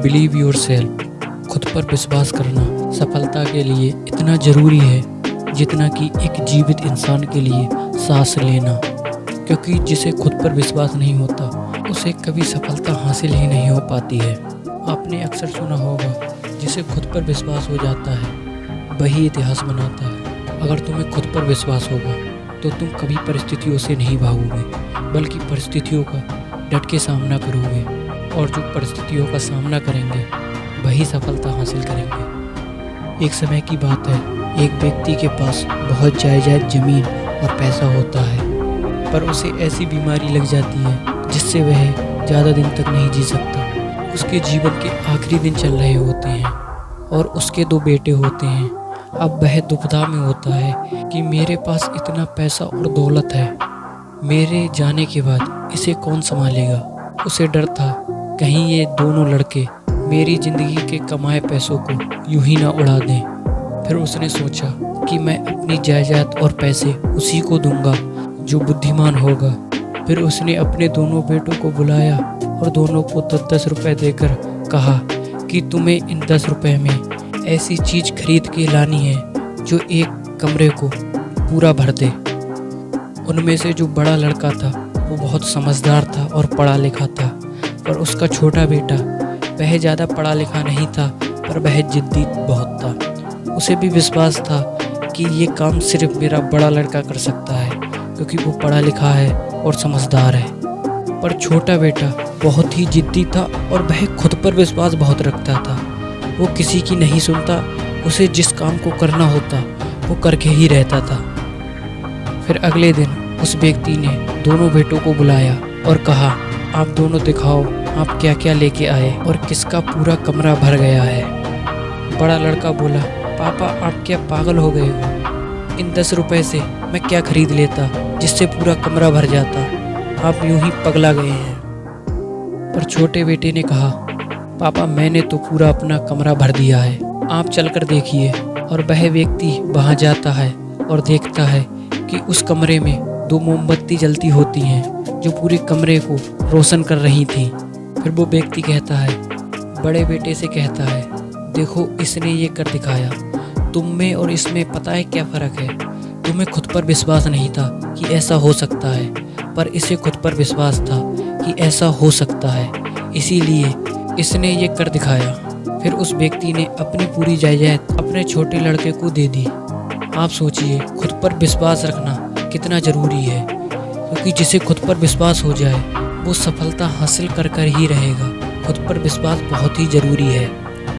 Believe yourself. खुद पर विश्वास करना सफलता के लिए इतना ज़रूरी है जितना कि एक जीवित इंसान के लिए सांस लेना, क्योंकि जिसे खुद पर विश्वास नहीं होता उसे कभी सफलता हासिल ही नहीं हो पाती है। आपने अक्सर सुना होगा, जिसे खुद पर विश्वास हो जाता है वही इतिहास बनाता है। अगर तुम्हें खुद पर विश्वास होगा तो तुम कभी परिस्थितियों से नहीं भागोगे, बल्कि परिस्थितियों का डट के सामना करोगे, और जो परिस्थितियों का सामना करेंगे वही सफलता हासिल करेंगे। एक समय की बात है, एक व्यक्ति के पास बहुत जायदाद ज़मीन और पैसा होता है, पर उसे ऐसी बीमारी लग जाती है जिससे वह ज़्यादा दिन तक नहीं जी सकता। उसके जीवन के आखिरी दिन चल रहे होते हैं और उसके 2 बेटे होते हैं। अब वह दुविधा में होता है कि मेरे पास इतना पैसा और दौलत है, मेरे जाने के बाद इसे कौन संभालेगा। उसे डर था कहीं ये दोनों लड़के मेरी ज़िंदगी के कमाए पैसों को यूं ही ना उड़ा दें। फिर उसने सोचा कि मैं अपनी जायदाद और पैसे उसी को दूंगा जो बुद्धिमान होगा। फिर उसने अपने दोनों बेटों को बुलाया और दोनों को 10-10 रुपये देकर कहा कि तुम्हें इन 10 रुपये में ऐसी चीज़ खरीद के लानी है जो एक कमरे को पूरा भर दे। उनमें से जो बड़ा लड़का था वो बहुत समझदार था और पढ़ा लिखा था, पर उसका छोटा बेटा वह ज़्यादा पढ़ा लिखा नहीं था, पर वह जिद्दी बहुत था। उसे भी विश्वास था कि ये काम सिर्फ मेरा बड़ा लड़का कर सकता है, क्योंकि वो पढ़ा लिखा है और समझदार है। पर छोटा बेटा बहुत ही जिद्दी था और वह खुद पर विश्वास बहुत रखता था। वो किसी की नहीं सुनता, उसे जिस काम को करना होता वो करके ही रहता था। फिर अगले दिन उस व्यक्ति ने दोनों बेटों को बुलाया और कहा, आप दोनों दिखाओ आप क्या क्या लेके आए और किसका पूरा कमरा भर गया है। बड़ा लड़का बोला, पापा आप क्या पागल हो गए हो? इन 10 रुपए से मैं क्या खरीद लेता जिससे पूरा कमरा भर जाता, आप यूं ही पगला गए हैं। पर छोटे बेटे ने कहा, पापा मैंने तो पूरा अपना कमरा भर दिया है, आप चलकर देखिए। और वह व्यक्ति वहां जाता है और देखता है कि उस कमरे में 2 मोमबत्ती जलती होती हैं जो पूरे कमरे को रोशन कर रही थीं। फिर वो व्यक्ति कहता है, बड़े बेटे से कहता है, देखो इसने ये कर दिखाया, तुम में और इसमें पता है क्या फ़र्क है? तुम्हें खुद पर विश्वास नहीं था कि ऐसा हो सकता है, पर इसे खुद पर विश्वास था कि ऐसा हो सकता है, इसीलिए इसने ये कर दिखाया। फिर उस व्यक्ति ने अपनी पूरी जायदाद अपने छोटे लड़के को दे दी। आप सोचिए खुद पर विश्वास रखना कितना ज़रूरी है, क्योंकि जिसे खुद पर विश्वास हो जाए वो सफलता हासिल कर ही रहेगा। खुद पर विश्वास बहुत ही ज़रूरी है।